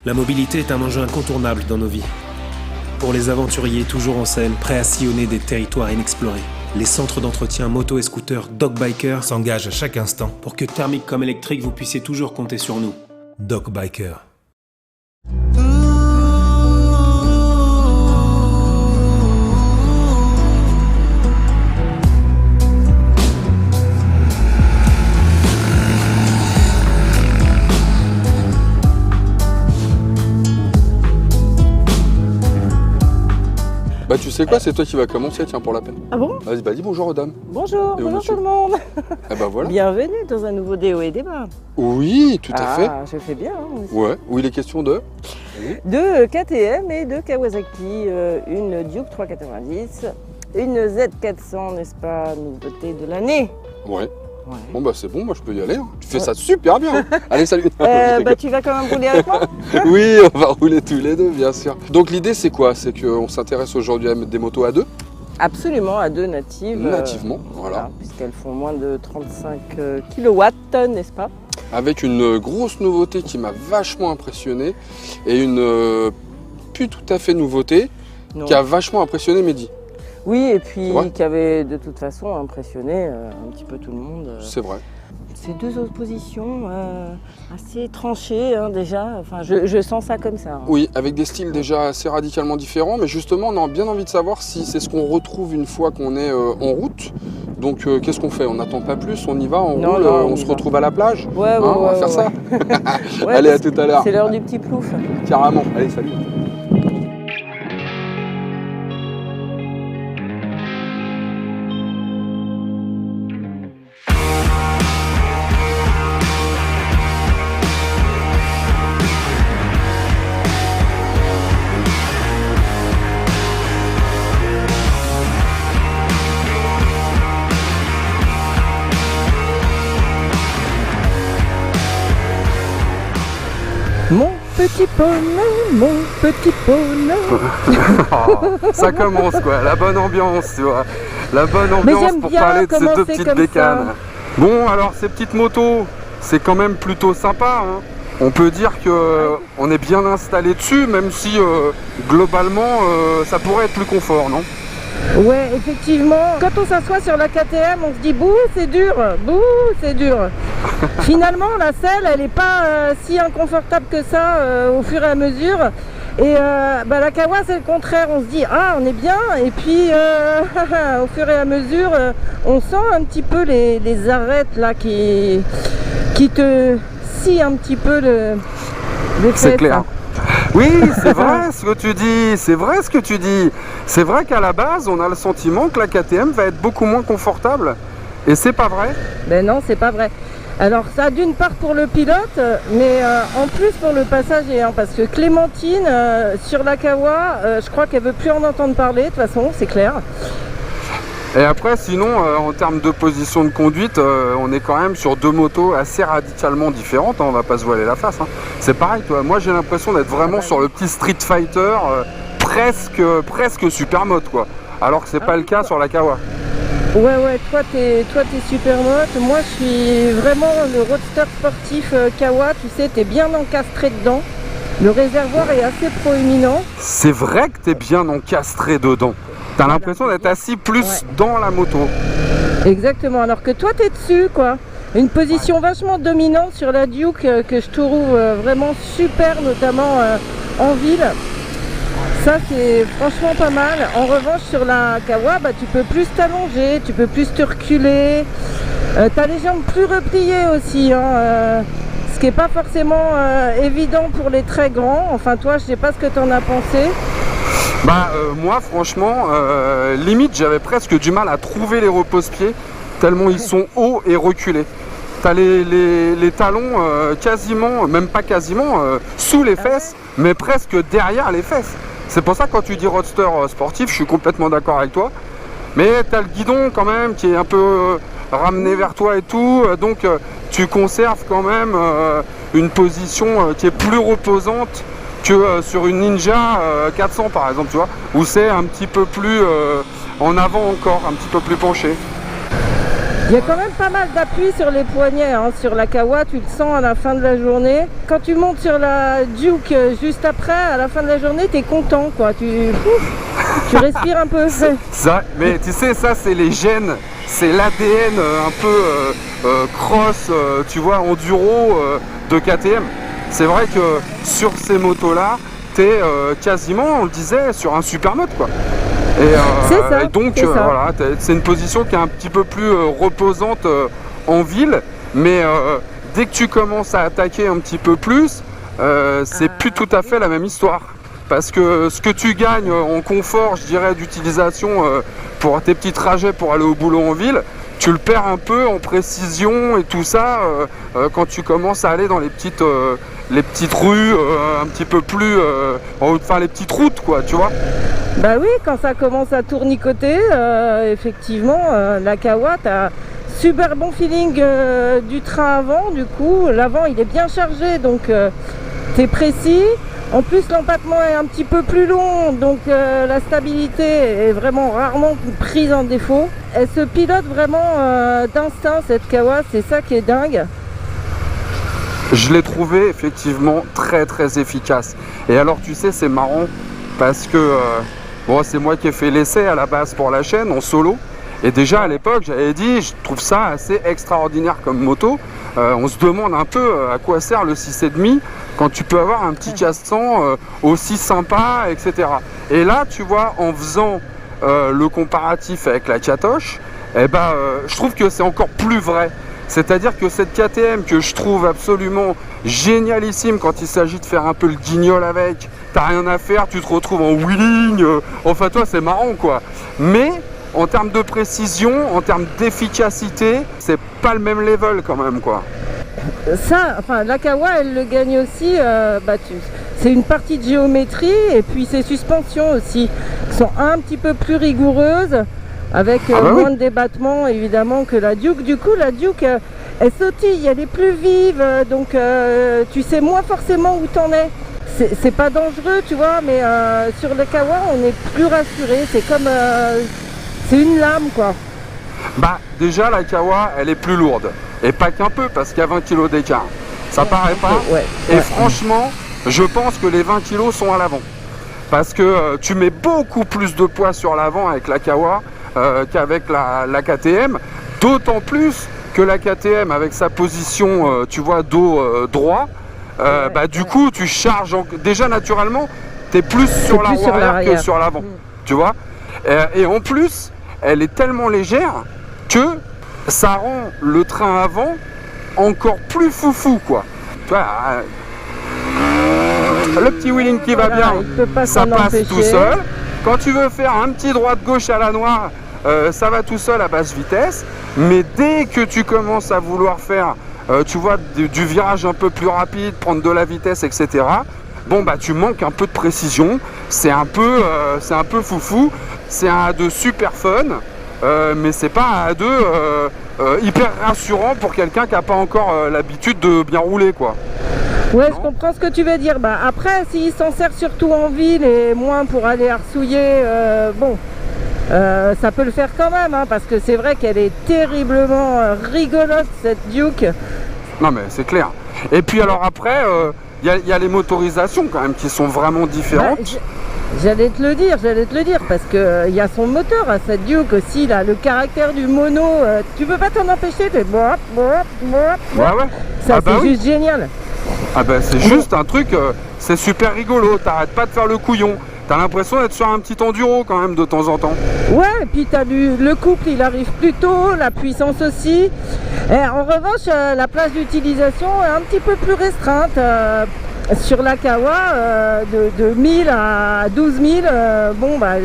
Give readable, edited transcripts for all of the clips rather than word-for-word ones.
La mobilité est un enjeu incontournable dans nos vies. Pour les aventuriers toujours en selle, prêts à sillonner des territoires inexplorés, les centres d'entretien moto et scooter Doc Biker s'engagent à chaque instant pour que thermique comme électrique, vous puissiez toujours compter sur nous. Doc Biker. Bah tu sais quoi, c'est toi qui vas commencer, tiens, pour la peine. Ah bon? Vas-y, bah dis bonjour aux dames. Bonjour, Et au bonjour monsieur. tout le monde. Eh bah voilà. Bienvenue dans un nouveau DO et débat. Oui, tout à fait. Je fais bien. Hein, Ouais, où il est question de... de KTM et de Kawasaki, une Duke 390, une Z400, n'est-ce pas, nouveauté de l'année. Ouais. Ouais. Bon bah c'est bon, moi je peux y aller. Hein. Tu fais ça super bien. Hein. Allez, salut. Bah tu vas quand même rouler avec moi? Oui, on va rouler tous les deux, bien sûr. Donc l'idée c'est quoi? C'est qu'on s'intéresse aujourd'hui à mettre des motos à deux. Absolument, à deux natives. Nativement, voilà. Puisqu'elles font moins de 35 kW, n'est-ce pas? Avec une grosse nouveauté qui m'a vachement impressionné et une plus tout à fait nouveauté Non. qui a vachement impressionné Mehdi. Oui, et puis Ouais. qui avait de toute façon impressionné un petit peu tout le monde. C'est vrai. Ces deux oppositions assez tranchées hein, déjà, enfin, je sens ça comme ça. Hein. Oui, avec des styles déjà assez radicalement différents, mais justement on a bien envie de savoir si c'est ce qu'on retrouve une fois qu'on est en route. Donc qu'est-ce qu'on fait? On n'attend pas plus, on y va, on roule, on se retrouve à la plage. Ouais, on va faire ça. Ouais, Allez, à tout à l'heure. C'est l'heure du petit plouf. Carrément, allez, salut. Mon petit poney, mon petit poney. Ça commence quoi, la bonne ambiance, tu vois. La bonne Mais ambiance j'aime pour bien parler de ces deux commencer petites comme bécanes. ça. Bon, alors ces petites motos, c'est quand même plutôt sympa. Hein. On peut dire que on est bien installé dessus, même si globalement ça pourrait être plus confort, non? Ouais, effectivement, quand on s'assoit sur la KTM, on se dit bouh, c'est dur, bouh, c'est dur. Finalement, la selle, elle n'est pas si inconfortable que ça au fur et à mesure. Et la Kawa, c'est le contraire, on se dit ah, on est bien, et puis au fur et à mesure, on sent un petit peu les arêtes là qui te scient un petit peu les C'est fesses, clair. hein. Oui, c'est vrai ce que tu dis, c'est vrai ce que tu dis. C'est vrai qu'à la base, on a le sentiment que la KTM va être beaucoup moins confortable. Et c'est pas vrai. Ben non, c'est pas vrai. Alors ça d'une part pour le pilote, mais en plus pour le passager, hein, parce que Clémentine, sur la Kawa, je crois qu'elle veut plus en entendre parler, de toute façon, c'est clair. Et après, sinon, en termes de position de conduite, on est quand même sur deux motos assez radicalement différentes, hein, on va pas se voiler la face. Hein. C'est pareil, toi. Moi j'ai l'impression d'être vraiment sur le petit Street Fighter, presque super mode, quoi. Alors que c'est pas le cas sur la Kawa. Ouais, toi t'es super mote, moi je suis vraiment le roadster sportif Kawa, tu sais, t'es bien encastré dedans. Le réservoir est assez proéminent. C'est vrai que t'es bien encastré dedans. T'as l'impression d'être assis plus dans la moto. Exactement, alors que toi t'es dessus quoi. Une position vachement dominante sur la Duke que je trouve vraiment super, notamment en ville. Ça c'est franchement pas mal. En revanche sur la Kawa, tu peux plus t'allonger, tu peux plus te reculer. T'as les jambes plus repliées aussi, hein, ce qui n'est pas forcément évident pour les très grands. Enfin toi, je sais pas ce que t'en as pensé. Moi franchement, limite j'avais presque du mal à trouver les repose-pieds tellement ils sont hauts et reculés. T'as les talons quasiment, même pas quasiment, sous les fesses, mais presque derrière les fesses. C'est pour ça que quand tu dis roadster sportif, je suis complètement d'accord avec toi. Mais t'as le guidon quand même qui est un peu ramené vers toi et tout, donc tu conserves quand même une position qui est plus reposante que sur une Ninja 400 par exemple, tu vois, où c'est un petit peu plus en avant encore, un petit peu plus penché. Il y a quand même pas mal d'appui sur les poignets, hein. Sur la Kawa, tu le sens à la fin de la journée. Quand tu montes sur la Duke juste après, à la fin de la journée, t'es content, quoi. Tu respires un peu. Ça, mais tu sais, ça c'est les gènes, c'est l'ADN un peu cross, tu vois, enduro de KTM. C'est vrai que sur ces motos-là, t'es quasiment, on le disait, sur un super mode, quoi. Et donc voilà, c'est une position qui est un petit peu plus reposante en ville, mais dès que tu commences à attaquer un petit peu plus, c'est plus tout à fait la même histoire. Parce que ce que tu gagnes en confort, je dirais, d'utilisation pour tes petits trajets pour aller au boulot en ville, tu le perds un peu en précision et tout ça quand tu commences à aller dans les petites rues un petit peu plus, enfin les petites routes, quoi, tu vois. Bah oui, quand ça commence à tournicoter, effectivement, la Kawa, t'as super bon feeling du train avant, du coup, l'avant il est bien chargé, donc t'es précis. En plus, l'empattement est un petit peu plus long, donc la stabilité est vraiment rarement prise en défaut. Elle se pilote vraiment d'instinct, cette Kawa, c'est ça qui est dingue. Je l'ai trouvé effectivement très très efficace. Et alors, tu sais, c'est marrant parce que bon, c'est moi qui ai fait l'essai à la base pour la chaîne en solo. Et déjà à l'époque, j'avais dit, je trouve ça assez extraordinaire comme moto. On se demande un peu à quoi sert le 6,5 quand tu peux avoir un petit casse-sang aussi sympa, etc. Et là, tu vois, en faisant le comparatif avec la Katoche, eh ben, je trouve que c'est encore plus vrai. C'est-à-dire que cette KTM que je trouve absolument génialissime quand il s'agit de faire un peu le guignol avec, t'as rien à faire, tu te retrouves en wheeling, enfin toi c'est marrant, quoi. Mais en termes de précision, en termes d'efficacité, c'est pas le même level quand même, quoi. Ça, enfin, la Kawa, elle le gagne aussi, c'est une partie de géométrie, et puis ses suspensions aussi sont un petit peu plus rigoureuses, avec moins de débattement évidemment que la Duke. Du coup, la Duke, elle sautille, elle est plus vive, donc tu sais moins forcément où t'en es. C'est pas dangereux, tu vois, mais sur le Kawa, on est plus rassuré, c'est comme... c'est une lame, quoi. Bah déjà la Kawa elle est plus lourde et pas qu'un peu parce qu'il y a 20 kg d'écart, ça paraît pas, et franchement je pense que les 20 kg sont à l'avant parce que tu mets beaucoup plus de poids sur l'avant avec la Kawa qu'avec la KTM, d'autant plus que la KTM avec sa position tu vois dos droit, du coup tu charges déjà naturellement tu es plus sur la roue arrière que sur l'avant, tu vois, et en plus elle est tellement légère que ça rend le train avant encore plus foufou, quoi. Tu vois, le petit wheeling qui va bien, ça passe tout seul. Quand tu veux faire un petit droite-gauche à la noire, ça va tout seul à basse vitesse. Mais dès que tu commences à vouloir faire, tu vois, du virage un peu plus rapide, prendre de la vitesse, etc., bon, bah tu manques un peu de précision. C'est un peu foufou. C'est un A2 super fun, mais c'est pas un A2 hyper rassurant pour quelqu'un qui n'a pas encore l'habitude de bien rouler, quoi. Ouais, je comprends ce que tu veux dire. Bah, après, s'il s'en sert surtout en ville et moins pour aller arsouiller, ça peut le faire quand même, hein, parce que c'est vrai qu'elle est terriblement rigolote, cette Duke. Non, mais c'est clair. Et puis alors après, il y a les motorisations quand même qui sont vraiment différentes. J'allais te le dire, parce que il y a son moteur à cette Duke aussi, là, le caractère du mono, tu peux pas t'en empêcher, tu ça c'est juste génial. Ah ben c'est juste un truc, c'est super rigolo, t'arrêtes pas de faire le couillon, t'as l'impression d'être sur un petit enduro quand même de temps en temps. Ouais, et puis t'as le couple il arrive plus tôt, la puissance aussi. Et en revanche, la plage d'utilisation est un petit peu plus restreinte. Sur la Kawa, de 1000 à 12 000, bon bah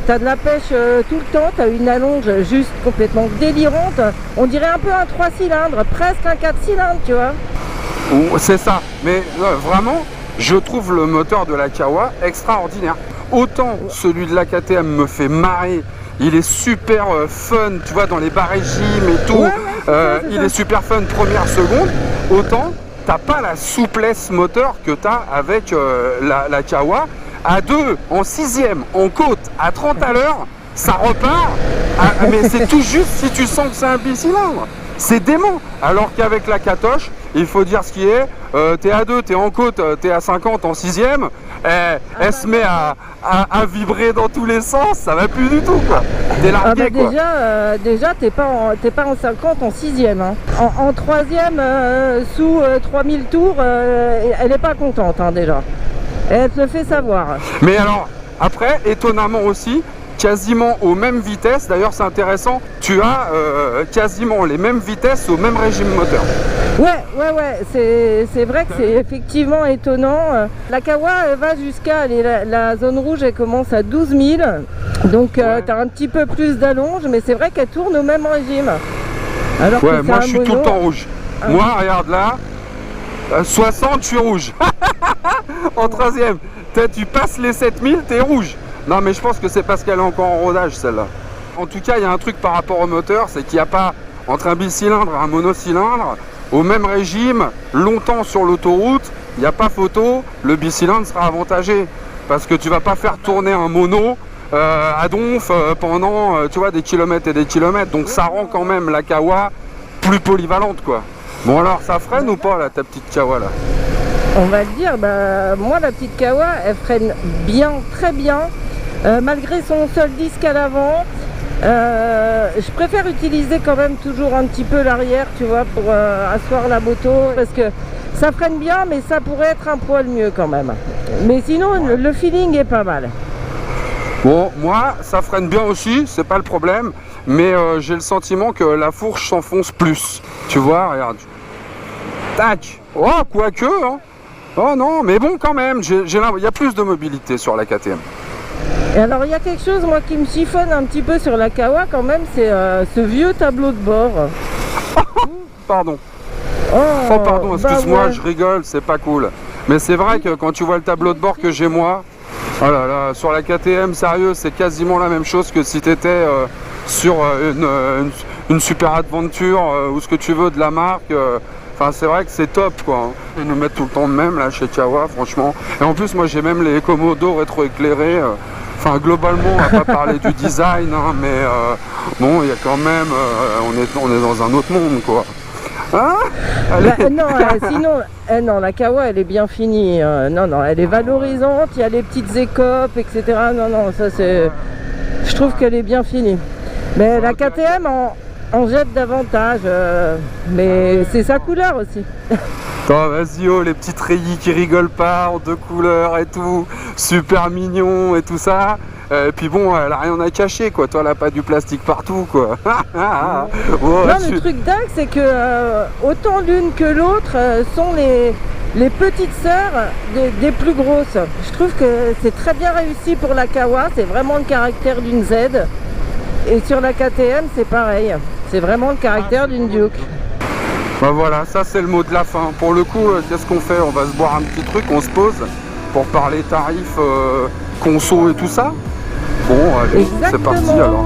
t'as de la pêche tout le temps, t'as une allonge juste complètement délirante. On dirait un peu un 3 cylindres, presque un 4 cylindres, tu vois. C'est ça, mais vraiment, je trouve le moteur de la Kawa extraordinaire. Autant celui de la KTM me fait marrer, il est super fun, tu vois, dans les bas régimes et tout, il est super fun première, seconde, autant t'as pas la souplesse moteur que t'as avec la Kawa. À 2, en 6e, en côte, à 30 à l'heure, ça repart, Mais c'est tout juste si tu sens que c'est un bicylindre. C'est dément. Alors qu'avec la catoche, il faut dire ce qui est. T'es à 2, t'es en côte, t'es à 50 en 6ème. Elle se met à vibrer dans tous les sens. Ça va plus du tout, quoi. T'es largué, quoi. Déjà t'es pas en 50 en 6ème. Hein. En 3ème, sous 3000 tours, elle est pas contente, hein, déjà. Elle te le fait savoir. Mais alors, après, étonnamment aussi, quasiment aux mêmes vitesses, d'ailleurs c'est intéressant, tu as quasiment les mêmes vitesses au même régime moteur. Ouais, c'est vrai que c'est effectivement étonnant. La Kawa elle va jusqu'à, la zone rouge elle commence à 12 000, donc tu as un petit peu plus d'allonge, mais c'est vrai qu'elle tourne au même régime. Alors ouais, moi je suis tout le temps rouge. Moi regarde là, 60 je suis rouge. En 3ème, tu passes les 7000, t'es rouge. Non mais je pense que c'est parce qu'elle est encore en rodage celle-là. En tout cas il y a un truc par rapport au moteur, c'est qu'il n'y a pas entre un bicylindre et un monocylindre au même régime, longtemps sur l'autoroute, il n'y a pas photo, le bicylindre sera avantagé. Parce que tu vas pas faire tourner un mono à donf pendant tu vois, des kilomètres et des kilomètres. Donc ça rend quand même la Kawa plus polyvalente, quoi. Bon alors ça freine ou pas là, ta petite Kawa là? On va le dire, moi la petite Kawa elle freine bien, très bien. Malgré son seul disque à l'avant, je préfère utiliser quand même toujours un petit peu l'arrière, tu vois, pour asseoir la moto, parce que ça freine bien, mais ça pourrait être un poil mieux quand même. Mais sinon, le feeling est pas mal. Bon, moi, ça freine bien aussi, c'est pas le problème, mais j'ai le sentiment que la fourche s'enfonce plus. Tu vois, regarde. Tac. Oh, quoique, hein. Oh non, mais bon, quand même, il y a plus de mobilité sur la KTM. Et alors il y a quelque chose moi qui me chiffonne un petit peu sur la Kawa quand même, c'est ce vieux tableau de bord. Pardon. Oh pardon, excuse-moi, ouais. je rigole, c'est pas cool. Mais c'est vrai que quand tu vois le tableau de bord que j'ai moi, oh là là, sur la KTM, sérieux, c'est quasiment la même chose que si tu étais sur une super adventure ou ce que tu veux de la marque. Enfin, c'est vrai que c'est top, quoi. Ils nous mettent tout le temps de même là chez Kawa, franchement. Et en plus, moi j'ai même les Komodo rétroéclairés. Enfin, globalement, on va pas parler du design, hein, mais bon, il y a quand même, on est dans un autre monde, quoi. Hein? Non, sinon, non, la Kawa, elle est bien finie. Non, elle est valorisante. Il y a les petites écopes, etc. Non, ça c'est. Je trouve qu'elle est bien finie. Mais la KTM en jette davantage, mais c'est sa couleur aussi. Attends, vas-y, oh, les petites rayis qui rigolent pas, en 2 couleurs et tout, super mignon et tout ça. Et puis bon, elle a rien à cacher, quoi. Toi, elle a pas du plastique partout, quoi. Oh, non, le truc dingue, c'est que autant l'une que l'autre sont les petites sœurs des plus grosses. Je trouve que c'est très bien réussi pour la Kawa, c'est vraiment le caractère d'une Z. Et sur la KTM, c'est pareil. C'est vraiment le caractère d'une Duke. Bah voilà, ça c'est le mot de la fin. Pour le coup, qu'est-ce qu'on fait? On va se boire un petit truc, on se pose pour parler tarifs, conso et tout ça. Bon, allez, c'est parti alors.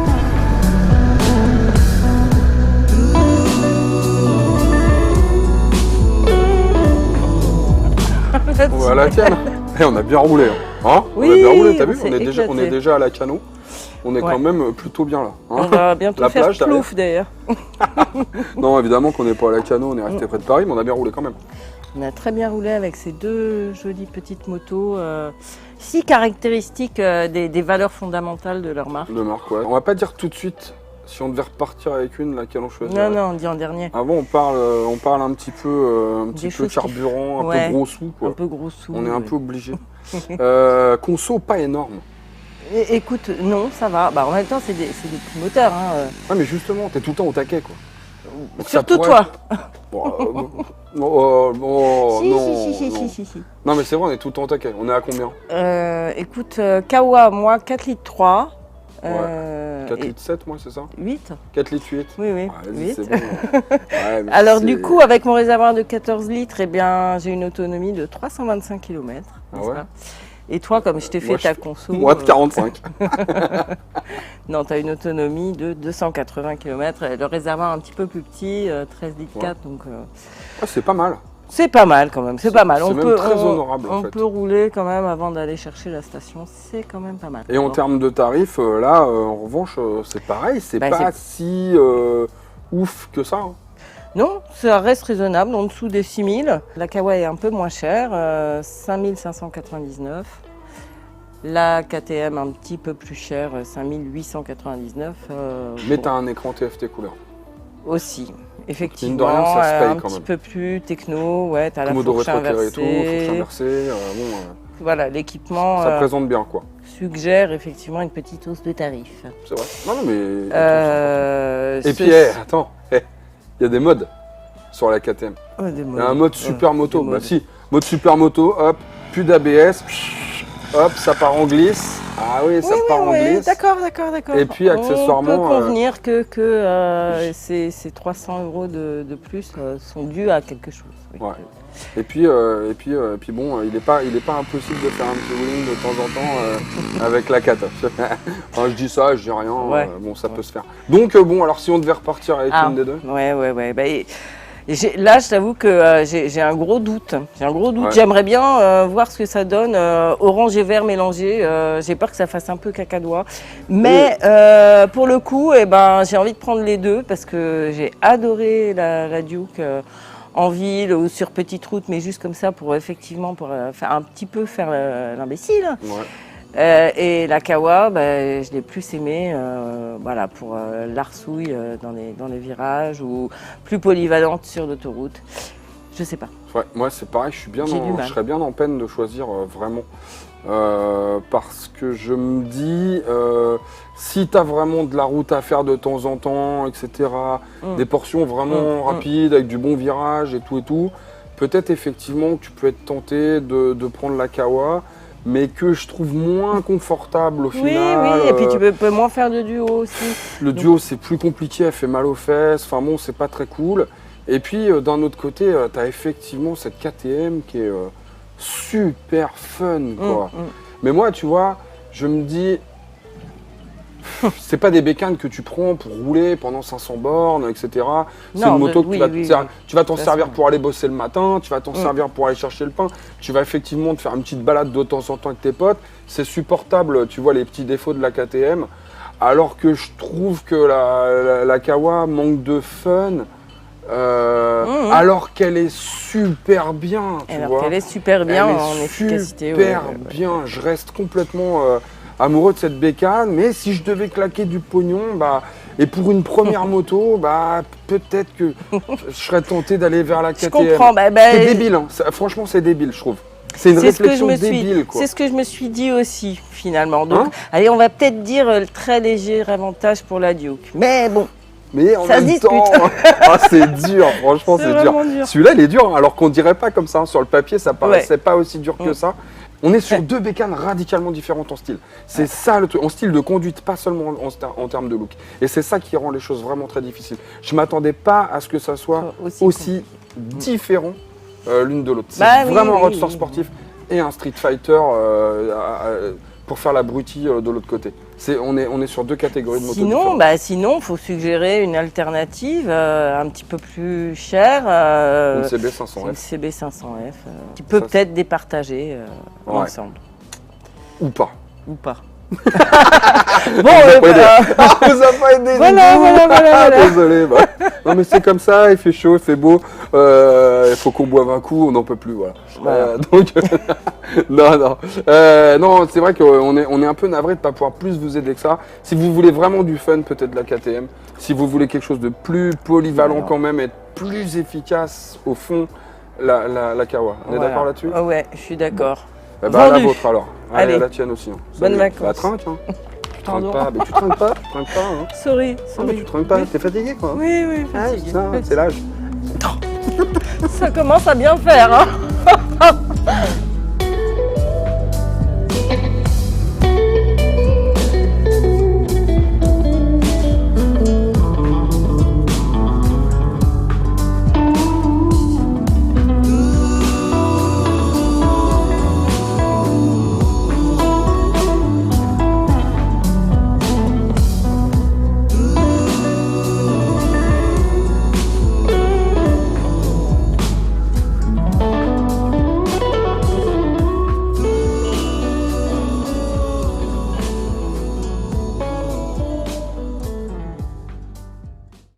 Voilà la canne. Et on a bien roulé. Hein, oui, on a bien roulé, t'as vu? On est déjà à la Cano. On est quand même plutôt bien là. Hein, on va bientôt la faire plage, plouf d'ailleurs. Non, évidemment qu'on n'est pas à la Cano, on est resté près de Paris, mais on a bien roulé quand même. On a très bien roulé avec ces 2 jolies petites motos, si caractéristiques des valeurs fondamentales de leur marque. De marque, ouais. On va pas dire tout de suite si on devait repartir avec une, laquelle on choisit. Non, on dit en dernier. Avant, on parle un petit peu, carburant, un peu gros sous, quoi. Un peu gros sous. On est un peu obligé. Conso, pas énorme. Écoute, non, ça va. En même temps, c'est des petits moteurs. Hein. Ah, mais justement, t'es tout le temps au taquet, quoi. Surtout toi. Si. Non, mais c'est vrai, on est tout le temps au taquet. On est à combien? Écoute, Kawa, moi, 4 litres 3. 4 litres 7, moi, c'est ça? 8. 4 litres 8. Oui, Ouais, 8. c'est bon. Ouais, Alors du coup, avec mon réservoir de 14 litres, eh bien, j'ai une autonomie de 325 km. Ah ouais? Et toi, comme je t'ai fait ta conso... Moi de 45. Non, tu as une autonomie de 280 km. Le réservoir un petit peu plus petit, 13 litres 4. Donc, c'est pas mal. C'est pas mal quand même, c'est pas mal. C'est même très honorable en on fait. peut rouler quand même avant d'aller chercher la station, c'est quand même pas mal. Et en termes de tarifs, là, en revanche, c'est pareil, c'est Bah, pas si ouf que ça. Hein. Non, ça reste raisonnable, en dessous des 6 000. La Kawa est un peu moins chère, 5 599. La KTM un petit peu plus chère, 5 899. Mais bon, t'as un écran TFT couleur. aussi, effectivement, Mine de rien, ça se paye un quand petit même. peu plus techno, ouais, t'as la Commodore fourche rétroéclairé et tout, fourche inversée. inversée, Voilà, l'équipement ça présente bien quoi. suggère effectivement une petite hausse de tarif. C'est vrai. Non, mais. Et Ce- puis, attends, il y a des modes sur la KTM. Ouais, des Il y a un mode super moto. des Bah modes. si, mode super moto, hop, plus d'ABS, hop, ça part en glisse. Ah oui, ça part en glisse. d'accord. Et puis, accessoirement, on peut convenir que ces 300 € de plus sont dus à quelque chose. Oui. Ouais. Et puis bon, il est pas impossible de faire un petit wheeling de temps en temps avec la kata. Enfin, je dis ça, je dis rien. Ouais. Bon, ça peut se faire. Donc bon, alors si on devait repartir avec une des deux. Ouais. Bah, là, je t'avoue que j'ai un gros doute. Ouais. J'aimerais bien voir ce que ça donne. Orange et vert mélangés. J'ai peur que ça fasse un peu cacadois. Mais pour le coup, j'ai envie de prendre les deux parce que j'ai adoré la Duke en ville ou sur petite route, mais juste comme ça pour faire un petit peu faire l'imbécile. Ouais. Et la Kawa, je l'ai plus aimée pour l'arsouille dans les virages ou plus polyvalente sur l'autoroute. Je sais pas. Ouais, moi c'est pareil, je serais bien en peine de choisir vraiment. Parce que je me dis, si tu as vraiment de la route à faire de temps en temps, etc., des portions vraiment rapides avec du bon virage et tout, peut-être effectivement que tu peux être tenté de prendre la Kawa, mais que je trouve moins confortable au final. Oui, et puis tu peux moins faire de duo aussi. Le duo c'est plus compliqué, elle fait mal aux fesses, enfin bon, c'est pas très cool. Et puis d'un autre côté, tu as effectivement cette KTM qui est super fun, quoi. Mais moi, tu vois, je me dis, c'est pas des bécanes que tu prends pour rouler pendant 500 bornes, etc. C'est une moto que tu vas t'en servir pour aller bosser le matin, tu vas t'en servir pour aller chercher le pain, tu vas effectivement te faire une petite balade de temps en temps avec tes potes. C'est supportable, tu vois les petits défauts de la KTM. Alors que je trouve que la Kawa manque de fun. Alors qu'elle est super bien, qu'elle est super bien en efficacité. Super bien, je reste complètement amoureux de cette bécane, mais si je devais claquer du pognon, et pour une première moto, peut-être que je serais tenté d'aller vers la KTM. Je comprends. C'est débile, hein. Franchement c'est débile je trouve. C'est une réflexion débile, quoi. C'est ce que je me suis dit aussi, finalement. Donc, allez, on va peut-être dire très léger avantage pour la Duke. Mais bon. Mais en ça même temps, c'est dur, franchement c'est dur. Celui-là il est dur, hein, alors qu'on dirait pas comme ça, hein. Sur le papier ça paraissait pas aussi dur que ça. On est sur deux bécanes radicalement différentes en style. C'est ça le truc, en style de conduite, pas seulement en termes de look. Et c'est ça qui rend les choses vraiment très difficiles. Je m'attendais pas à ce que ça soit aussi différent l'une de l'autre. C'est vraiment un roadster sportif et un street fighter pour faire l'abruti de l'autre côté. On est sur deux catégories de motos différentes. Sinon, il faut suggérer une alternative un petit peu plus chère. Une CB500F. Une CB500F qui peut peut-être départager ensemble. Ou pas. Bon, on vous a pas aidé. Voilà. Désolé. Non mais c'est comme ça, il fait chaud, il fait beau. Il faut qu'on boive un coup, on n'en peut plus, voilà. Donc non, c'est vrai qu'on est un peu navré de ne pas pouvoir plus vous aider que ça. Si vous voulez vraiment du fun, peut-être la KTM. Si vous voulez quelque chose de plus polyvalent quand même et plus efficace au fond, la Kawa. On est d'accord là-dessus? Ouais, je suis d'accord. La vôtre alors. Allez, la tienne aussi. Hein. Bonne vacances. La trinque, hein. Tu trinques pas. Mais tu trinques pas. Hein. Sorry. Non, mais tu trinques pas. T'es fatigué, quoi. Oui, fatigué. C'est l'âge. Ça commence à bien faire, hein.